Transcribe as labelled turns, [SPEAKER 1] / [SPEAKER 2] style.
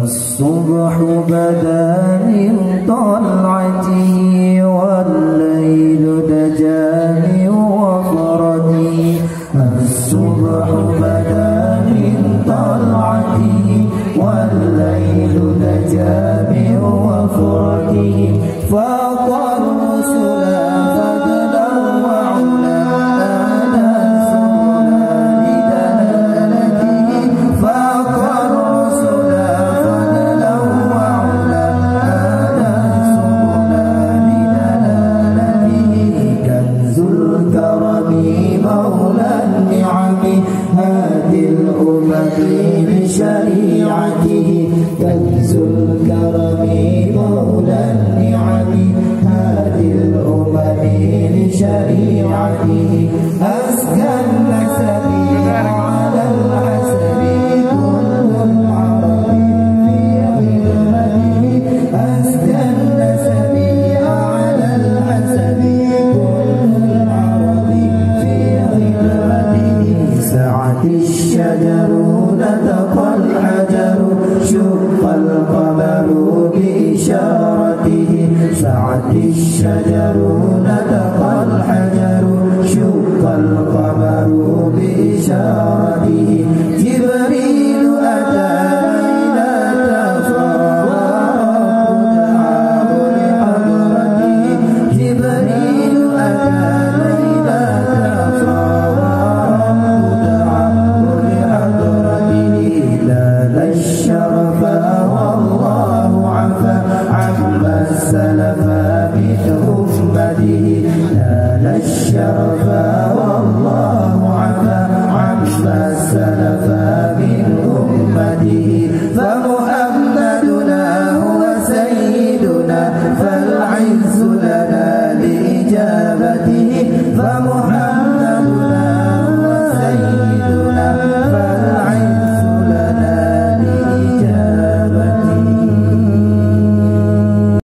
[SPEAKER 1] الصبح بدا من طلعته والليل دجى من وفرته. الصبح بدا من طلعته والليل دجى من وفرته. فاق الرسل فضلا وعلا آنى سبلا لدلالته. فاق الرسل فضلا وعلا آنى سبلا لدلالته. كنز الكرم مولى النعم هادي الأمم لشريعته. كنز الكرم مولى النعم هادي الأمم لشريعته. أزكى النسب على الحسب كل العرب في خدمته. أزكى النسب على الحسب كل العرب في خدمته. سعت الشجر نطق الحجر شق القمر بإشارته. سعت الشجر نطق الحجر شق القمر بإشارته. جبريل أتى ليلة ورب دعاه لحضرته. جبريل أتى ليلة ورب دعاه لحضرته. نال الشرف والله عفا عما سلف من أمته. نال الشرف والله عفا عما سلف من أمته. فمحمدنا هو سيدنا فالعز لنا لإجابته.